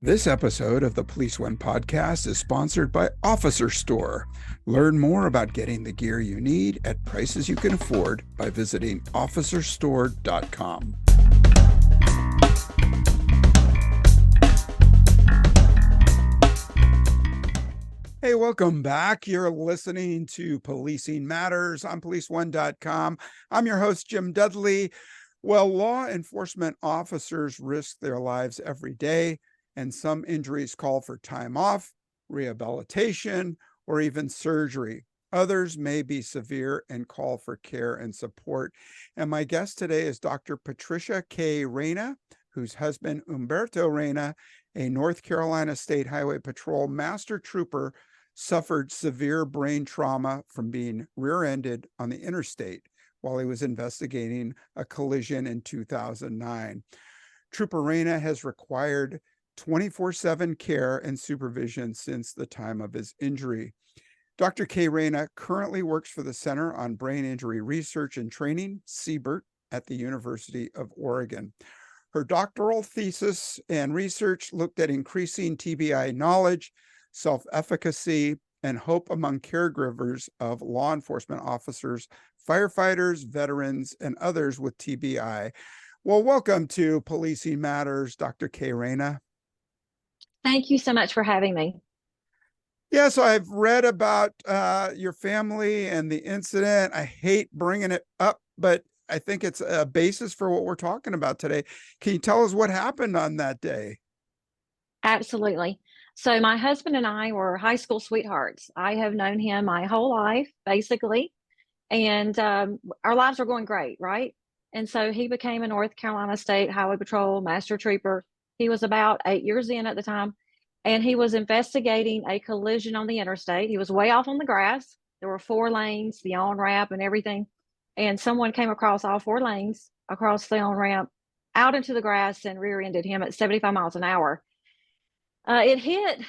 This episode of the Police One podcast is sponsored by Officer Store. Learn more about getting the gear you need at prices you can afford by visiting officerstore.com. Hey, welcome back. You're listening to Policing Matters on policeone.com. I'm your host, Jim Dudley. Well, law enforcement officers risk their lives every day, and some injuries call for time off, rehabilitation, or even surgery. Others may be severe and call for care and support. And my guest today is Dr. Patricia Kay Reyna, whose husband, Humberto Reyna, a North Carolina State Highway Patrol master trooper, suffered severe brain trauma from being rear-ended on the interstate while he was investigating a collision in 2009. Trooper Reyna has required 24/7 care and supervision since the time of his injury. Dr. Kay Reyna currently works for the Center on Brain Injury Research and Training, CBERT, at the University of Oregon. Her doctoral thesis and research looked at increasing TBI knowledge, self-efficacy, and hope among caregivers of law enforcement officers, firefighters, veterans, and others with TBI. Well, welcome to Policing Matters, Dr. Kay Reyna. Thank you so much for having me. Yeah, so I've read about your family and the incident. I hate bringing it up, but I think it's a basis for what we're talking about today. Can you tell us what happened on that day? Absolutely. So my husband and I were high school sweethearts. I have known him my whole life, basically, and our lives were going great, right? And so he became a North Carolina State Highway Patrol master trooper. He was about 8 years in at the time, and he was investigating a collision on the interstate. He was way off on the grass. There were 4 lanes, the on-ramp and everything. And someone came across all 4 lanes across the on-ramp out into the grass and rear-ended him at 75 miles an hour. It hit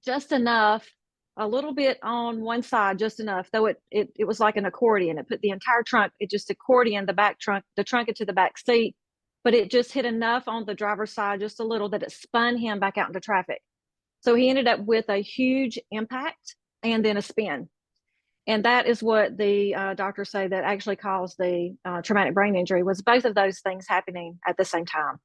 just enough, a little bit on one side, just enough, though it was like an accordion. It put the entire trunk, it just accordioned the trunk into the back seat, but it just hit enough on the driver's side, just a little, that it spun him back out into traffic. So he ended up with a huge impact and then a spin. And that is what the doctors say that actually caused the traumatic brain injury, was both of those things happening at the same time.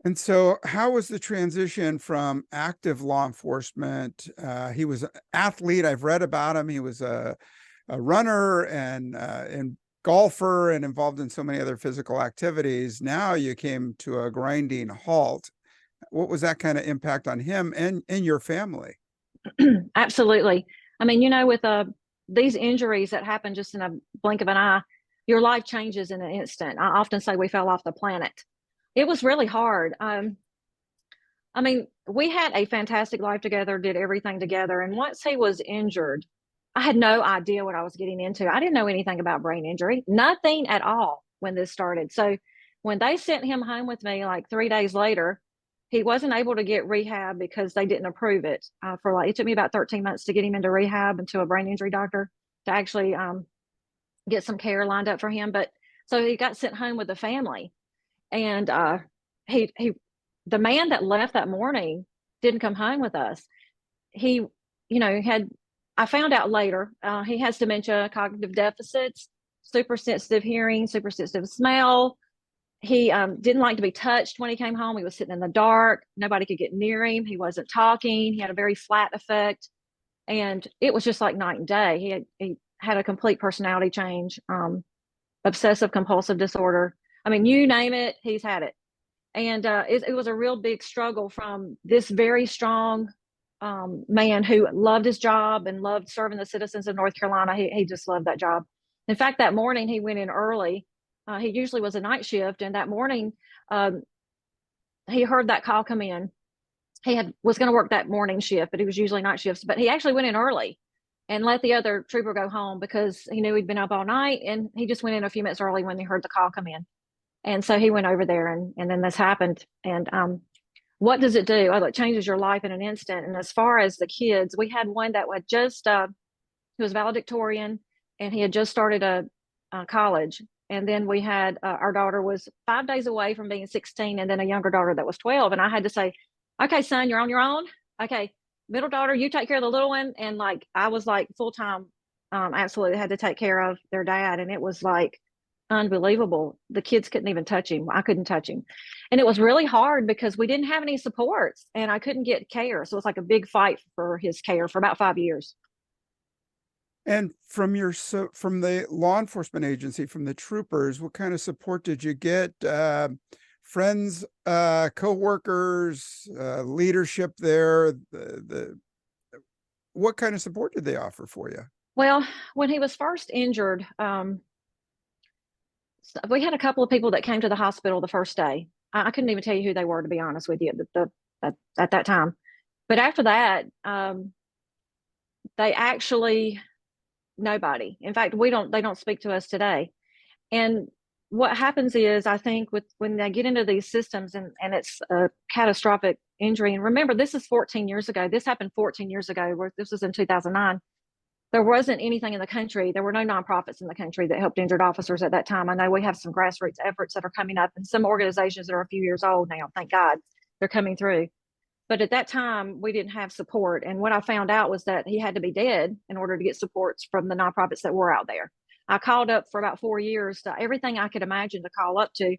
And so how was the transition from active law enforcement? He was an athlete. I've read about him. He was a runner and golfer and involved in so many other physical activities. Now you came to a grinding halt. What was that kind of impact on him and your family? Absolutely. I mean, with these injuries that happen just in a blink of an eye, your life changes in an instant. I often say we fell off the planet. It was really hard. I mean, we had a fantastic life together, did everything together. And once he was injured, I had no idea what I was getting into. I didn't know anything about brain injury, nothing at all when this started. So when they sent him home with me, like 3 days later, he wasn't able to get rehab because they didn't approve it. It took me about 13 months to get him into rehab and to a brain injury doctor to actually get some care lined up for him. But so he got sent home with the family. And the man that left that morning didn't come home with us. He, I found out later, he has dementia, cognitive deficits, super sensitive hearing, super sensitive smell. He didn't like to be touched when he came home. He was sitting in the dark. Nobody could get near him. He wasn't talking. He had a very flat effect. And it was just like night and day. He had a complete personality change, obsessive compulsive disorder. I mean, you name it, he's had it. And it was a real big struggle from this very strong man who loved his job and loved serving the citizens of North Carolina. He just loved that job. In fact, that morning he went in early. He usually was a night shift. And that morning he heard that call come in. Was going to work that morning shift, but he was usually night shifts. But he actually went in early and let the other trooper go home because he knew he'd been up all night. And he just went in a few minutes early when he heard the call come in. And so he went over there and then this happened. And what does it do? Well, it changes your life in an instant. And as far as the kids, we had one that had just, he was valedictorian and he had just started a college. And then we had our daughter was 5 days away from being 16, and then a younger daughter that was 12. And I had to say, okay, son, you're on your own. Okay, middle daughter, you take care of the little one. And like, I was like full time, absolutely had to take care of their dad. And it was like unbelievable. The kids couldn't even touch him. I couldn't touch him. And it was really hard because we didn't have any supports and I couldn't get care. So it was like a big fight for his care for about 5 years. And from from the law enforcement agency, from the troopers, what kind of support did you get? Friends, coworkers, leadership there? What kind of support did they offer for you? Well, when he was first injured, we had a couple of people that came to the hospital the first day. I couldn't even tell you who they were, to be honest with you, at that time. But after that, they actually nobody. In fact, they don't speak to us today. And what happens is, I think when they get into these systems and it's a catastrophic injury, and remember, this is 14 years ago. This happened 14 years ago. This was in 2009. There wasn't anything in the country. There were no nonprofits in the country that helped injured officers at that time. I know we have some grassroots efforts that are coming up and some organizations that are a few years old now. Thank God they're coming through. But at that time, we didn't have support. And what I found out was that he had to be dead in order to get supports from the nonprofits that were out there. I called up for about 4 years to everything I could imagine to call up to.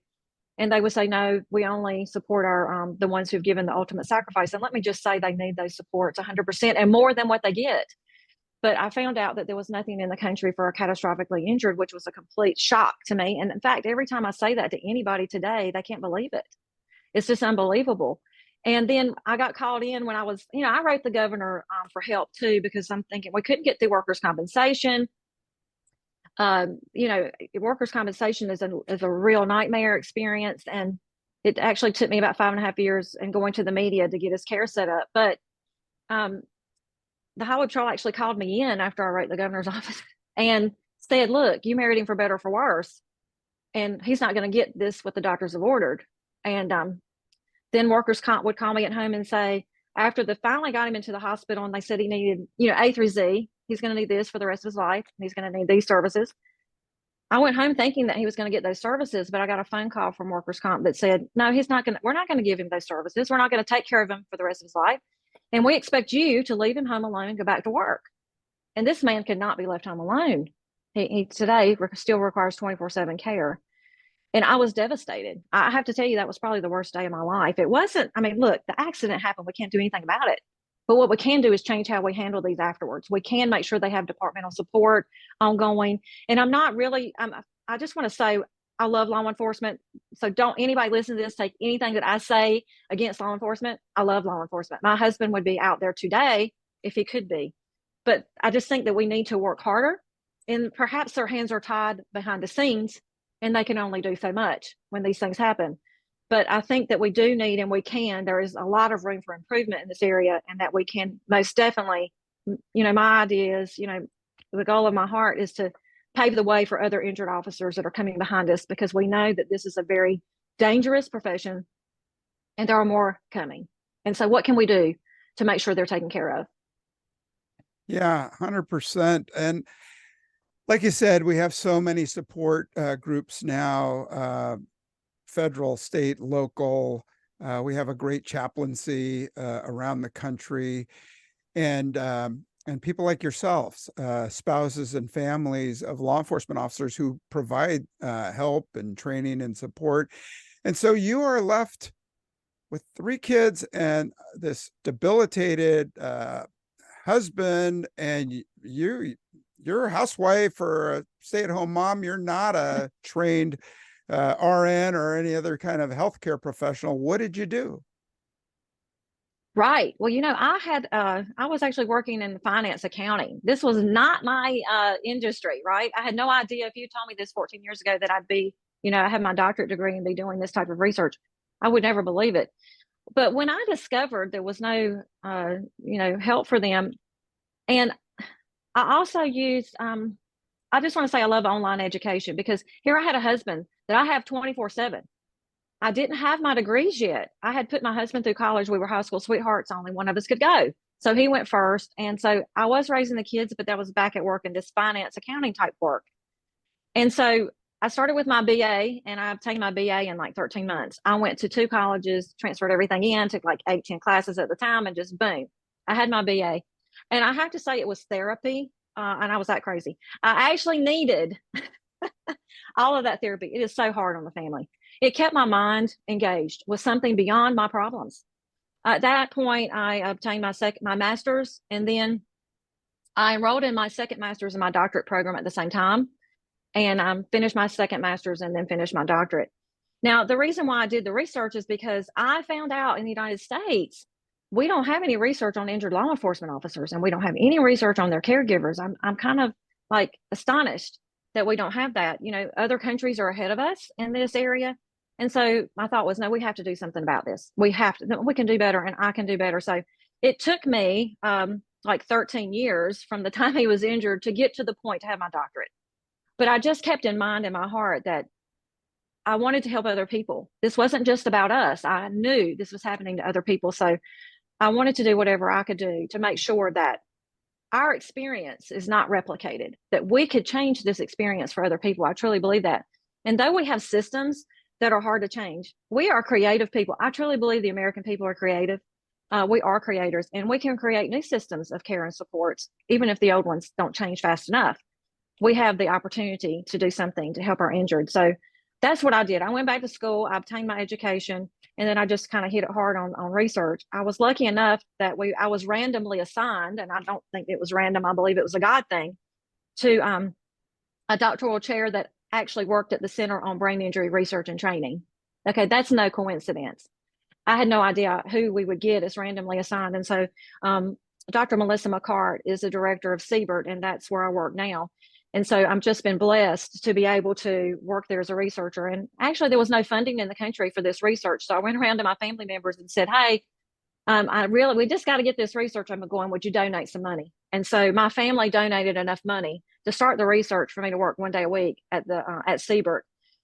And they would say, no, we only support our the ones who've given the ultimate sacrifice. And let me just say, they need those supports 100% and more than what they get. But I found out that there was nothing in the country for a catastrophically injured, which was a complete shock to me. And in fact, every time I say that to anybody today, they can't believe it. It's just unbelievable. And then I got called in when I was, I wrote the governor for help too, because I'm thinking we couldn't get through workers' compensation. Workers' compensation is a real nightmare experience. And it actually took me about 5.5 years and going to the media to get his care set up. But the Highway Patrol actually called me in after I wrote the governor's office and said, look, you married him for better or for worse. And he's not going to get this what the doctors have ordered. And then workers' comp would call me at home and say, after they finally got him into the hospital and they said he needed, A through Z, he's going to need this for the rest of his life. And he's going to need these services. I went home thinking that he was going to get those services, but I got a phone call from workers' comp that said, no, we're not going to give him those services. We're not going to take care of him for the rest of his life. And we expect you to leave him home alone and go back to work. And this man could not be left home alone. He today still requires 24/7 care. And I was devastated. I have to tell you, that was probably the worst day of my life. It wasn't, look, the accident happened. We can't do anything about it. But what we can do is change how we handle these afterwards. We can make sure they have departmental support ongoing. And I just want to say, I love law enforcement. So don't anybody listen to this, take anything that I say against law enforcement. I love law enforcement. My husband would be out there today if he could be. But I just think that we need to work harder. And perhaps their hands are tied behind the scenes and they can only do so much when these things happen. But I think that we do need, and we can, there is a lot of room for improvement in this area, and that we can most definitely, my idea is, the goal of my heart is to pave the way for other injured officers that are coming behind us, because we know that this is a very dangerous profession and there are more coming. And so what can we do to make sure they're taken care of? Yeah, 100%. And like you said, we have so many support groups now, federal, state, local. We have a great chaplaincy around the country, and people like yourselves, spouses and families of law enforcement officers who provide help and training and support. And so you are left with 3 kids and this debilitated husband, and you're a housewife or a stay-at-home mom. You're not a trained RN or any other kind of healthcare professional. What did you do? Right. Well, I was actually working in finance accounting. This was not my industry, right? I had no idea. If you told me this 14 years ago that I'd be, I had my doctorate degree and be doing this type of research, I would never believe it. But when I discovered there was no, help for them, and I also used, I just want to say I love online education, because here I had a husband that I have 24/7. I didn't have my degrees yet. I had put my husband through college. We were high school sweethearts. Only one of us could go. So he went first. And so I was raising the kids, but that was back at work in this finance accounting type work. And so I started with my BA, and I obtained my BA in like 13 months. I went to 2 colleges, transferred everything in, took like 8, 10 classes at the time, and just boom, I had my BA. And I have to say it was therapy, and I was that crazy. I actually needed all of that therapy. It is so hard on the family. It kept my mind engaged with something beyond my problems. At that point, I obtained my master's, and then I enrolled in my second master's and my doctorate program at the same time. And finished my second master's and then finished my doctorate. Now, the reason why I did the research is because I found out in the United States, we don't have any research on injured law enforcement officers, and we don't have any research on their caregivers. I'm kind of like astonished that we don't have that. You know, other countries are ahead of us in this area. And so my thought was, no, we have to do something about this. We can do better, and I can do better. So it took me like 13 years from the time he was injured to get to the point to have my doctorate. But I just kept in mind in my heart that I wanted to help other people. This wasn't just about us. I knew this was happening to other people. So I wanted to do whatever I could do to make sure that our experience is not replicated, that we could change this experience for other people. I truly believe that. And though we have systems that are hard to change, we are creative people. I truly believe the American people are creative. We are creators, and we can create new systems of care and supports, even if the old ones don't change fast enough. We have the opportunity to do something to help our injured. So that's what I did. I went back to school, I obtained my education, and then I just kind of hit it hard on research. I was lucky enough that I was randomly assigned, and I don't think it was random, I believe it was a God thing, to a doctoral chair that actually worked at the Center on Brain Injury Research and Training. Okay, that's no coincidence. I had no idea who we would get as randomly assigned. And so Dr. Melissa McCart is the director of CBERT, and that's where I work now. And so I've just been blessed to be able to work there as a researcher. And actually, there was no funding in the country for this research. So I went around to my family members and said, hey, we just got to get this research. I'm going, would you donate some money? And so my family donated enough money to start the research for me to work 1 day a week at CBERT.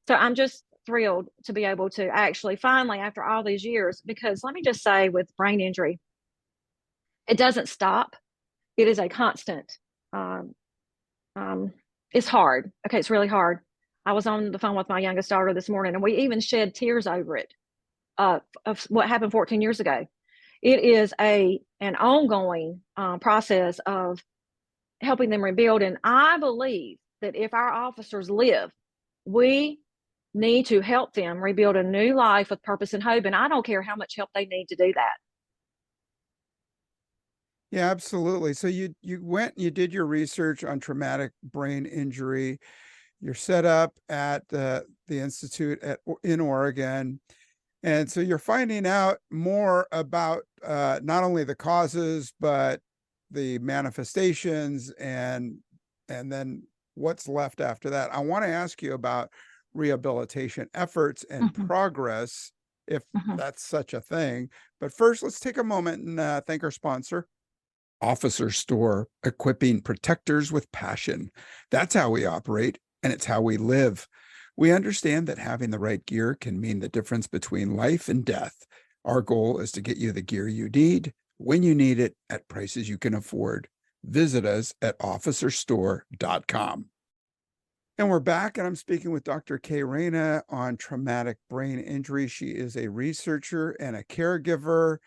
So I'm just thrilled to be able to actually finally, after all these years, because let me just say with brain injury, it doesn't stop. It is a constant. It's hard. Okay, it's really hard. I was on the phone with my youngest daughter this morning, and we even shed tears over it, of what happened 14 years ago. It is an ongoing process of helping them rebuild. And I believe that if our officers live, we need to help them rebuild a new life with purpose and hope. And I don't care how much help they need to do that. Yeah, absolutely. So you did your research on traumatic brain injury. You're set up at the institute in Oregon. And so you're finding out more about not only the causes, but the manifestations and then what's left after that. I want to ask you about rehabilitation efforts and progress, if that's such a thing. But first, let's take a moment and thank our sponsor, Officer Store, equipping protectors with passion. That's how we operate, and it's how we live. We understand that having the right gear can mean the difference between life and death. Our goal is to get you the gear you need, when you need it, at prices you can afford. Visit us at officerstore.com. And we're back, and I'm speaking with Dr. Kay Reyna on traumatic brain injury. She is a researcher and a caregiver,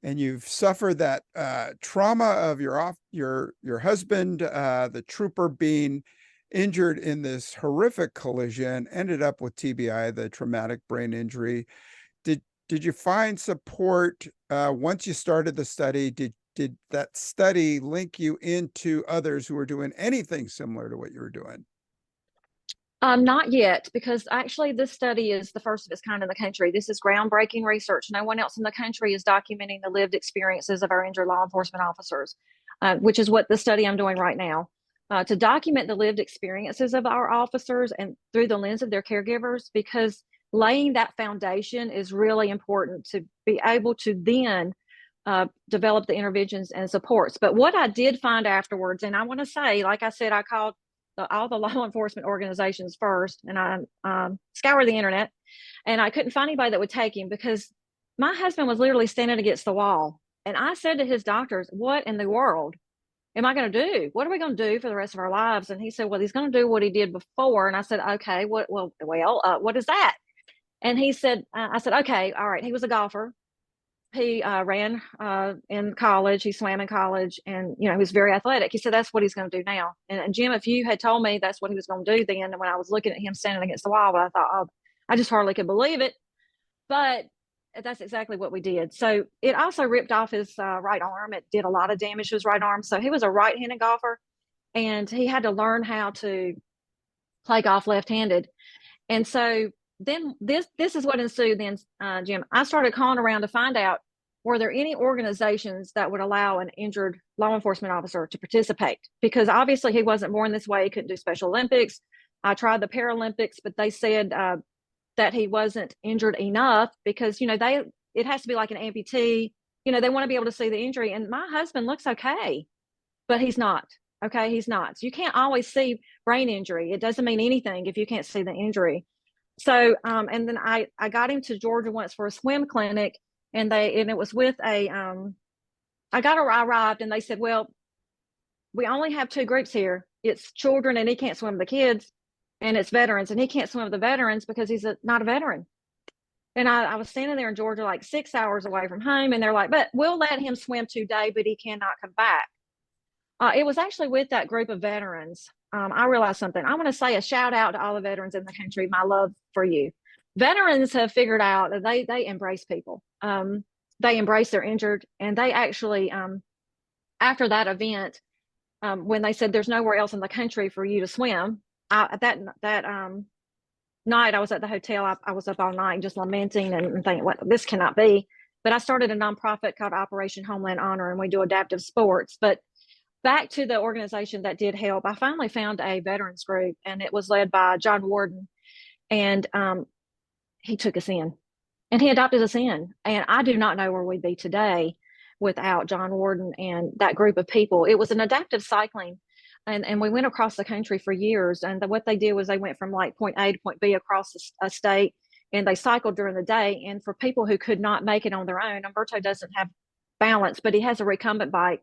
and you've suffered that trauma of your husband, the trooper, being injured in this horrific collision, ended up with TBI, the traumatic brain injury. Did you find support once you started the study? Did that study link you into others who were doing anything similar to what you were doing? Not yet, because actually this study is the first of its kind in the country. This is groundbreaking research. No one else in the country is documenting the lived experiences of our injured law enforcement officers, which is what the study I'm doing right now. To document the lived experiences of our officers and through the lens of their caregivers, because laying that foundation is really important to be able to then develop the interventions and supports. But what I did find afterwards, and I want to say, like I said, I called all the law enforcement organizations first, and I scoured the internet, and I couldn't find anybody that would take him, because my husband was literally standing against the wall. And I said to his doctors, what in the world am I going to do? What are we going to do for the rest of our lives? And he said, well, he's going to do what he did before. And I said, okay, what is that? And he said, I said, okay, all right. He was a golfer. He ran in college. He swam in college, and he was very athletic. He said that's what he's going to do now. And Jim, if you had told me that's what he was going to do then, when I was looking at him standing against the wall, I thought, oh, I just hardly could believe it. But that's exactly what we did. So it also ripped off his right arm. It did a lot of damage to his right arm. So he was a right-handed golfer, and he had to learn how to play golf left-handed. And so then this is what ensued then, Jim. I started calling around to find out, were there any organizations that would allow an injured law enforcement officer to participate? Because obviously he wasn't born this way. He couldn't do Special Olympics. I tried the Paralympics, but they said that he wasn't injured enough because, it has to be like an amputee. They want to be able to see the injury. And my husband looks okay, but he's not. Okay, he's not. So you can't always see brain injury. It doesn't mean anything if you can't see the injury. So, and then I got him to Georgia once for a swim clinic, and it was with I arrived and they said, well, we only have two groups here. It's children and he can't swim with the kids, and it's veterans and he can't swim with the veterans because he's not a veteran. And I was standing there in Georgia, like 6 hours away from home, and they're like, but we'll let him swim today, but he cannot come back. It was actually with that group of veterans. I realized something. I want to say a shout out to all the veterans in the country. My love for you. Veterans have figured out that they embrace people. They embrace their injured, and they actually, after that event, when they said there's nowhere else in the country for you to swim, that night I was at the hotel. I was up all night just lamenting and thinking, what, this cannot be. But I started a nonprofit called Operation Homeland Honor, and we do adaptive sports. But back to the organization that did help, I finally found a veterans group, and it was led by John Warden, and he took us in, and he adopted us in. And I do not know where we'd be today without John Warden and that group of people. It was an adaptive cycling, and we went across the country for years. And what they did was they went from like point A to point B across a state, and they cycled during the day. And for people who could not make it on their own, Humberto doesn't have balance, but he has a recumbent bike.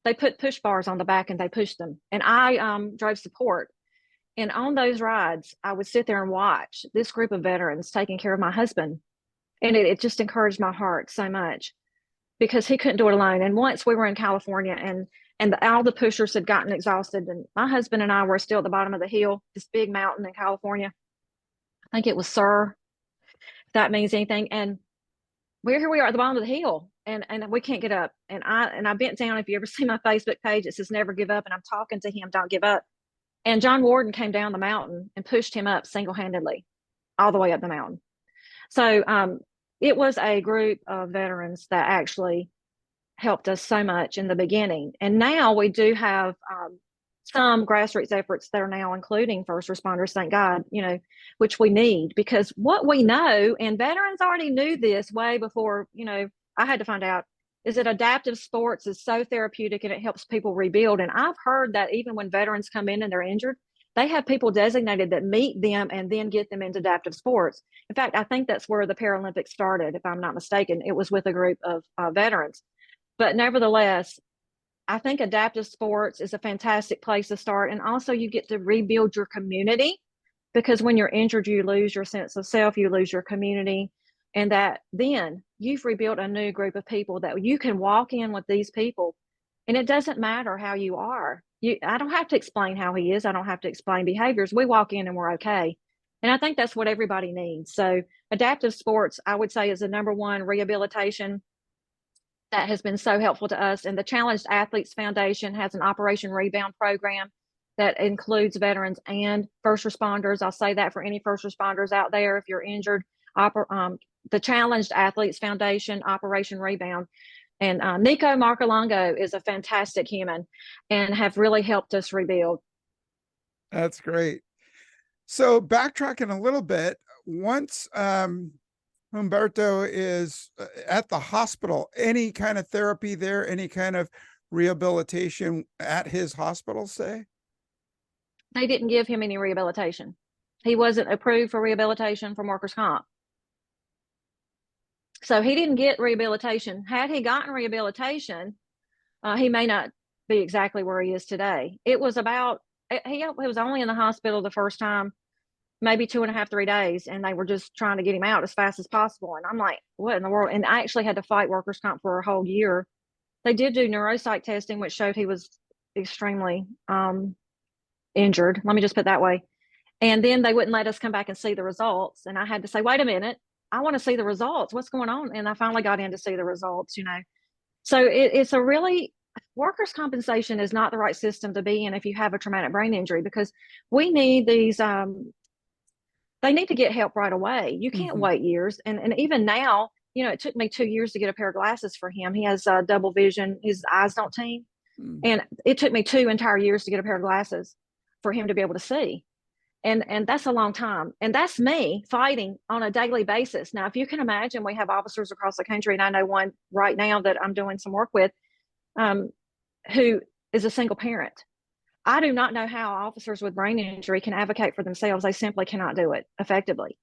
They put push bars on the back and they pushed them. And I drove support. And on those rides, I would sit there and watch this group of veterans taking care of my husband. And it just encouraged my heart so much because he couldn't do it alone. And once we were in California, and all the pushers had gotten exhausted, and my husband and I were still at the bottom of the hill, this big mountain in California. I think it was Sur, if that means anything. And here we are at the bottom of the hill, and we can't get up. And I bent down. If you ever see my Facebook page, it says never give up. And I'm talking to him, don't give up. And John Warden came down the mountain and pushed him up single-handedly all the way up the mountain. So it was a group of veterans that actually helped us so much in the beginning. And now we do have some grassroots efforts that are now including first responders, thank God, which we need, because what we know, and veterans already knew this way before, I had to find out, is that adaptive sports is so therapeutic and it helps people rebuild. And I've heard that even when veterans come in and they're injured, they have people designated that meet them and then get them into adaptive sports. In fact, I think that's where the Paralympics started, if I'm not mistaken. It was with a group of veterans. But nevertheless, I think adaptive sports is a fantastic place to start. And also you get to rebuild your community, because when you're injured, you lose your sense of self, you lose your community. And that then you've rebuilt a new group of people that you can walk in with these people. And it doesn't matter how you are. I don't have to explain how he is. I don't have to explain behaviors. We walk in and we're okay. And I think that's what everybody needs. So adaptive sports, I would say, is the number one rehabilitation that has been so helpful to us. And the Challenged Athletes Foundation has an Operation Rebound program that includes veterans and first responders. I'll say that for any first responders out there, if you're injured, the Challenged Athletes Foundation, Operation Rebound. And Nico Marcolongo is a fantastic human and have really helped us rebuild. That's great. So backtracking a little bit, once Humberto is at the hospital, any kind of therapy there, any kind of rehabilitation at his hospital, say? They didn't give him any rehabilitation. He wasn't approved for rehabilitation from workers' comp. So he didn't get rehabilitation. Had he gotten rehabilitation, he may not be exactly where he is today. It was about, he was only in the hospital the first time, maybe 2.5, 3 days, and they were just trying to get him out as fast as possible. And I'm like, what in the world? And I actually had to fight workers' comp for a whole year. They did do neuropsych testing, which showed he was extremely injured. Let me just put it that way. And then they wouldn't let us come back and see the results. And I had to say, wait a minute, I want to see the results. What's going on? And I finally got in to see the results, you know. So it's a really, workers' compensation is not the right system to be in if you have a traumatic brain injury, because we need these, they need to get help right away. You can't wait years. And even now, you know, it took me 2 years to get a pair of glasses for him. He has double vision. His eyes don't team. And it took me 2 entire years to get a pair of glasses for him to be able to see. And that's a long time. And that's me fighting on a daily basis. Now, if you can imagine, we have officers across the country, and I know one right now that I'm doing some work with, who is a single parent. I do not know how officers with brain injury can advocate for themselves. They simply cannot do it effectively.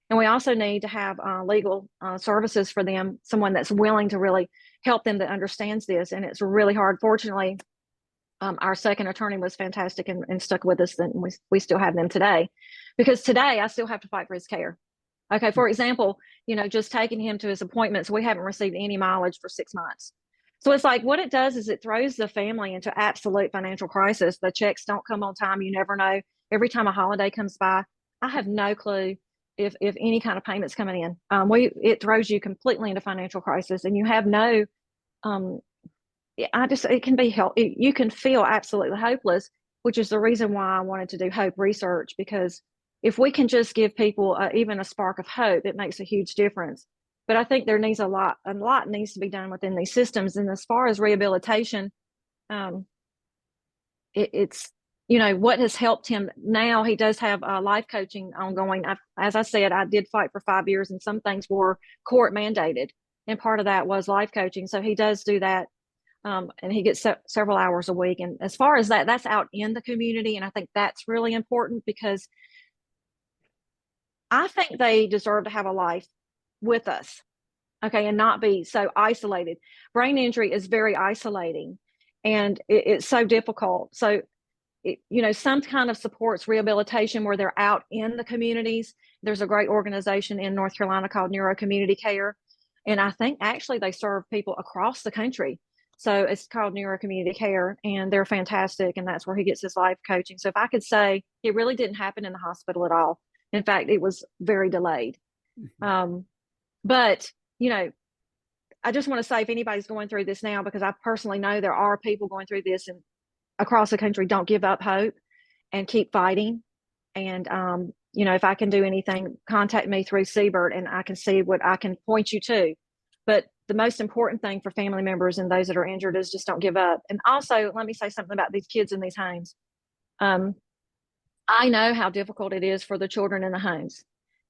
And we also need to have legal services for them, someone that's willing to really help them, that understands this. And it's really hard. Fortunately, our second attorney was fantastic and stuck with us, and we still have them today, because today I still have to fight for his care. Okay, for example, you know, just taking him to his appointments, we haven't received any mileage for 6 months. So it's like, what it does is it throws the family into absolute financial crisis. The checks don't come on time. You never know. Every time a holiday comes by, I have no clue if any kind of payment's coming in. It throws you completely into financial crisis, and you have no, it can be help. You can feel absolutely hopeless, which is the reason why I wanted to do hope research, because if we can just give people even a spark of hope, it makes a huge difference. But I think there needs a lot needs to be done within these systems. And as far as rehabilitation, it's, you know, what has helped him now, he does have life coaching ongoing. As I said, I did fight for 5 years, and some things were court mandated. And part of that was life coaching. So he does do that. And he gets several hours a week. And as far as that, that's out in the community. And I think that's really important, because I think they deserve to have a life with us, okay, and not be so isolated. Brain injury is very isolating, and it's so difficult. So, you know, some kind of supports rehabilitation where they're out in the communities. There's a great organization in North Carolina called Neuro Community Care, and I think actually they serve people across the country. So it's called Neuro Community Care, and they're fantastic, and that's where he gets his life coaching. So if I could say, it really didn't happen in the hospital at all. In fact, it was very delayed. But, you know, I just want to say, if anybody's going through this now, because I personally know there are people going through this and across the country, don't give up hope and keep fighting. And, you know, if I can do anything, contact me through Siebert, and I can see what I can point you to. But the most important thing for family members and those that are injured is just don't give up. And also, let me say something about these kids in these homes. I know how difficult it is for the children in the homes,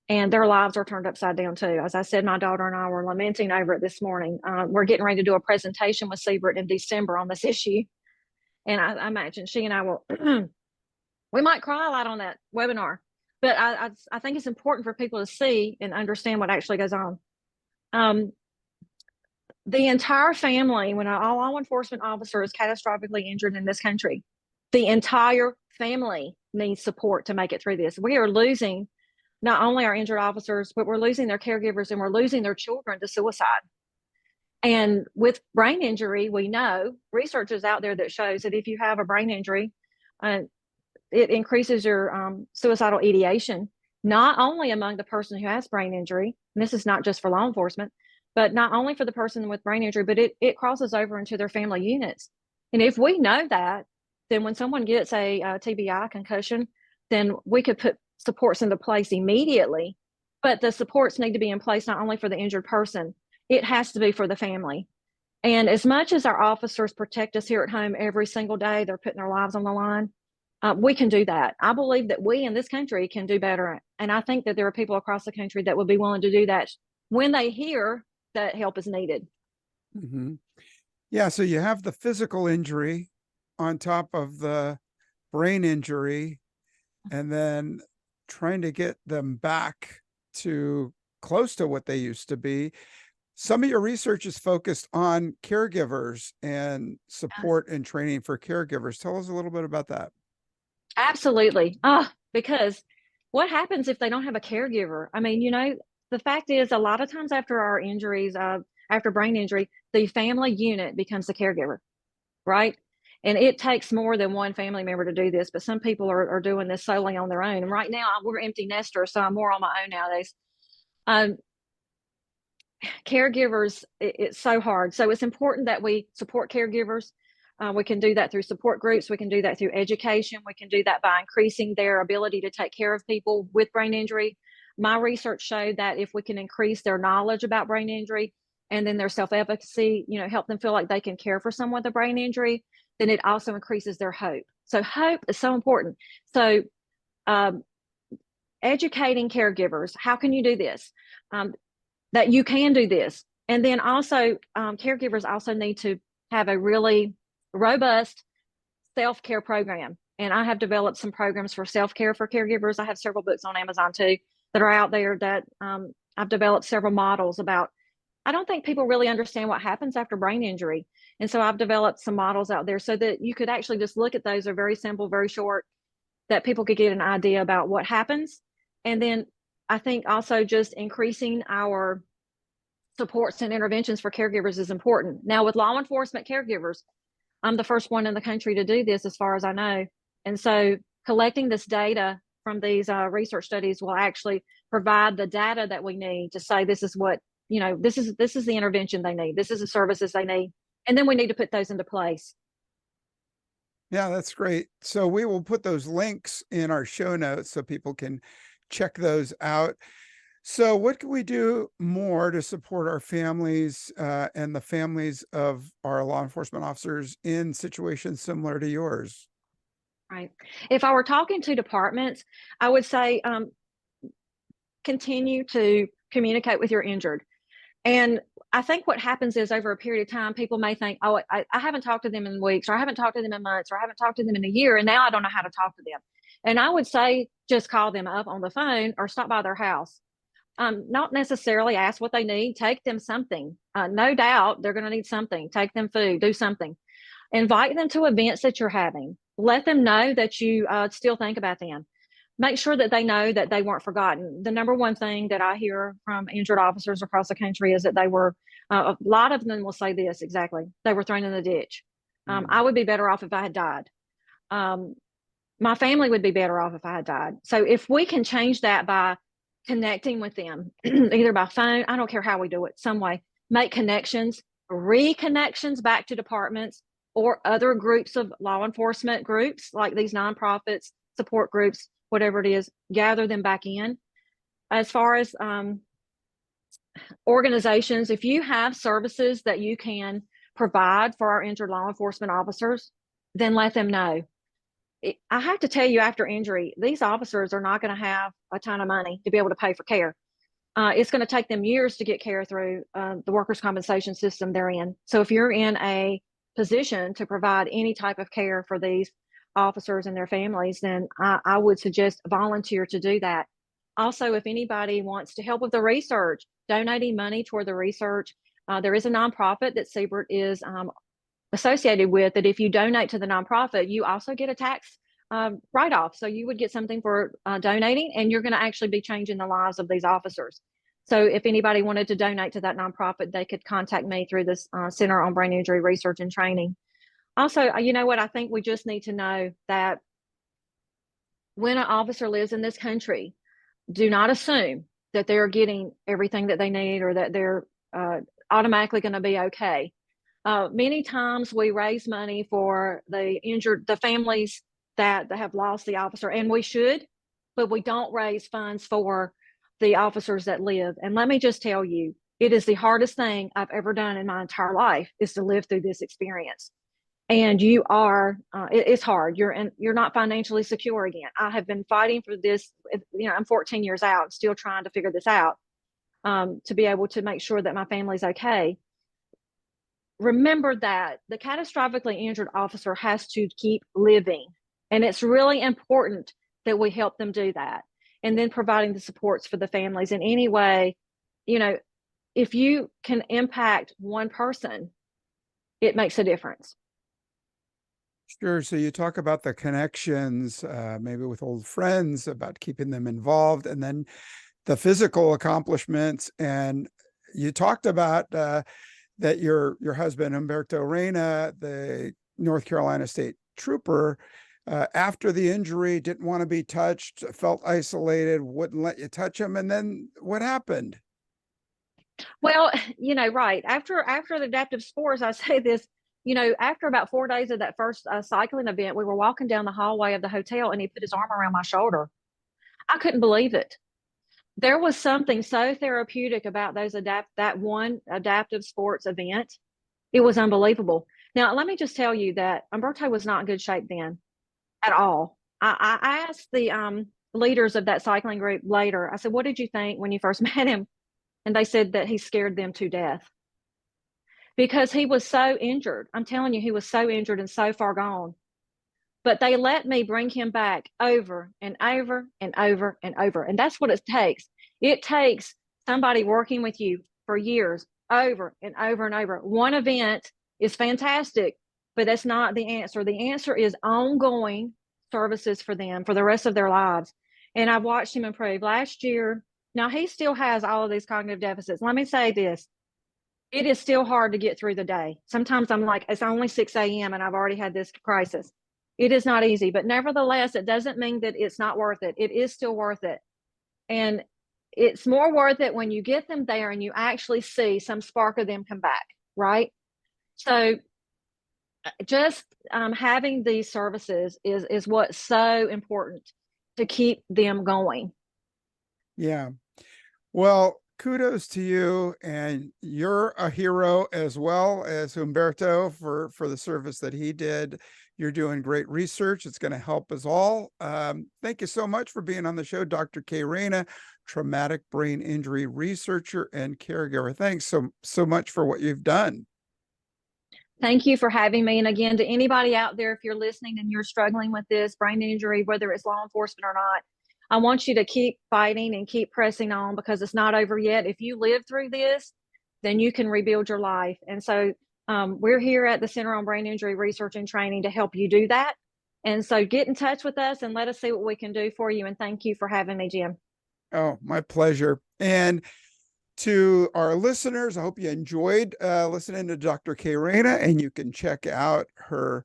and their lives are turned upside down too. As I said, my daughter and I were lamenting over it this morning. We're getting ready to do a presentation with Siebert in December on this issue. And I imagine she and I will, we might cry a lot on that webinar, but I think it's important for people to see and understand what actually goes on. The entire family, when all law enforcement officer is catastrophically injured in this country, the entire family needs support to make it through this. We are losing not only our injured officers, but we're losing their caregivers, and we're losing their children to suicide. And with brain injury, we know research is out there that shows that if you have a brain injury, it increases your suicidal ideation, not only among the person who has brain injury, and this is not just for law enforcement, but not only for the person with brain injury, but it crosses over into their family units. And if we know that, then when someone gets a TBI concussion, then we could put supports into place immediately. But the supports need to be in place not only for the injured person, it has to be for the family. And as much as our officers protect us here at home every single day, they're putting their lives on the line. We can do that. I believe that we in this country can do better. And I think that there are people across the country that would be willing to do that when they hear that help is needed. Yeah, so you have the physical injury on top of the brain injury, and then trying to get them back to close to what they used to be. Some of your research is focused on caregivers and support and training for caregivers. Tell us a little bit about that. Absolutely. Because what happens if they don't have a caregiver? I mean, the fact is a lot of times after our injuries, after brain injury, the family unit becomes the caregiver, right? And it takes more than one family member to do this, but some people are doing this solely on their own. And right now we're empty nesters, so I'm more on my own nowadays. Um, Caregivers, it's so hard. So it's important that we support caregivers. We can do that through support groups. We can do that through education. We can do that by increasing their ability to take care of people with brain injury. My research showed that if we can increase their knowledge about brain injury and then their self-efficacy, help them feel like they can care for someone with a brain injury, then it also increases their hope. So hope is so important. So educating caregivers, how can you do this? That you can do this. And then also caregivers also need to have a really robust self-care program. And I have developed some programs for self-care for caregivers. I have several books on Amazon too that are out there that I've developed several models about. I don't think people really understand what happens after brain injury. And so I've developed some models out there so that you could actually just look at those. They're very simple, very short, that people could get an idea about what happens. And then I think also just increasing our supports and interventions for caregivers is important. Now, with law enforcement caregivers, I'm the first one in the country to do this as far as I know. And so collecting this data from these research studies will actually provide the data that we need to say this is what, this is the intervention they need. This is the services they need. And then we need to put those into place. Yeah, that's great. So we will put those links in our show notes so people can check those out. So what can we do more to support our families and the families of our law enforcement officers in situations similar to yours? Right. If I were talking to departments, I would say continue to communicate with your injured. And I think what happens is over a period of time, people may think, oh, I haven't talked to them in weeks, or I haven't talked to them in months, or I haven't talked to them in a year, and now I don't know how to talk to them. And I would say just call them up on the phone or stop by their house. Not necessarily ask what they need, take them something. No doubt they're going to need something. Take them food, do something. Invite them to events that you're having. Let them know that you still think about them. Make sure that they know that they weren't forgotten. The number one thing that I hear from injured officers across the country is that they were, a lot of them will say this exactly, they were thrown in the ditch. I would be better off if I had died. My family would be better off if I had died. So if we can change that by connecting with them, either by phone, I don't care how we do it, some way, make connections, reconnections back to departments or other groups of law enforcement groups like these nonprofits, support groups, whatever it is, gather them back in. As far as organizations, if you have services that you can provide for our injured law enforcement officers, then let them know. I have to tell you, after injury, these officers are not going to have a ton of money to be able to pay for care. It's going to take them years to get care through the workers' compensation system they're in. So if you're in a position to provide any type of care for these officers and their families, then I would suggest volunteer to do that. Also, if anybody wants to help with the research, donating money toward the research, there is a nonprofit that CBRT is associated with, that if you donate to the nonprofit, you also get a tax write-off. So you would get something for donating, and you're going to actually be changing the lives of these officers. So if anybody wanted to donate to that nonprofit, they could contact me through this Center on Brain Injury Research and Training. Also, you know what? I think we just need to know that when an officer lives in this country, do not assume that they're getting everything that they need or that they're automatically going to be okay. Many times we raise money for the families that have lost the officer, and we should, but we don't raise funds for the officers that live. And let me just tell you, it is the hardest thing I've ever done in my entire life, is to live through this experience. And it's hard. You're not financially secure again. I have been fighting for this. I'm 14 years out, still trying to figure this out, to be able to make sure that my family's okay. Remember that the catastrophically injured officer has to keep living. And it's really important that we help them do that. And then providing the supports for the families in any way. if you can impact one person, it makes a difference. Sure. So you talk about the connections, maybe with old friends, about keeping them involved, and then the physical accomplishments. And you talked about that your husband, Humberto Reyna, the North Carolina State Trooper, after the injury, didn't want to be touched, felt isolated, wouldn't let you touch him. And then what happened? Well, right after the adaptive sports, I say this. After about 4 days of that first cycling event, we were walking down the hallway of the hotel, and he put his arm around my shoulder. I couldn't believe it. There was something so therapeutic about that one adaptive sports event. It was unbelievable. Now, let me just tell you that Umberto was not in good shape then at all. I asked the leaders of that cycling group later. I said, "What did you think when you first met him?" And they said that he scared them to death because he was so injured. I'm telling you, he was so injured and so far gone. But they let me bring him back over and over and over and over. And that's what it takes. It takes somebody working with you for years, over and over and over. One event is fantastic, but that's not the answer. The answer is ongoing services for them for the rest of their lives. And I've watched him improve. Last year, now he still has all of these cognitive deficits. Let me say this. It is still hard to get through the day. Sometimes I'm like, it's only 6 a.m. and I've already had this crisis. It is not easy, but nevertheless, it doesn't mean that it's not worth it. It is still worth it. And it's more worth it when you get them there and you actually see some spark of them come back, right? So just having these services is what's so important to keep them going. Yeah. Well, kudos to you, and you're a hero as well as Humberto for the service that he did. You're doing great research. It's going to help us all. Thank you so much for being on the show, Dr. Kay Reyna, traumatic brain injury researcher and caregiver. Thanks so much for what you've done. Thank you for having me. And again, to anybody out there, if you're listening and you're struggling with this brain injury, whether it's law enforcement or not, I want you to keep fighting and keep pressing on because it's not over yet. If you live through this, then you can rebuild your life. And so we're here at the Center on Brain Injury Research and Training to help you do that. And so get in touch with us and let us see what we can do for you. And thank you for having me, Jim. Oh, my pleasure. And to our listeners, I hope you enjoyed listening to Dr. Kay Reyna, and you can check out her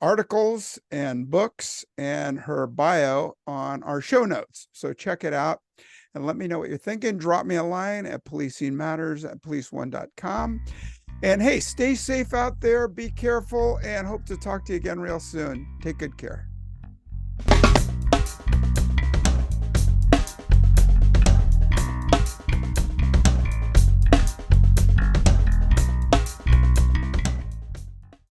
articles and books and her bio on our show notes. So check it out and let me know what you're thinking. Drop me a line at policingmatters@police1.com. And hey, stay safe out there, be careful, and hope to talk to you again real soon. Take good care.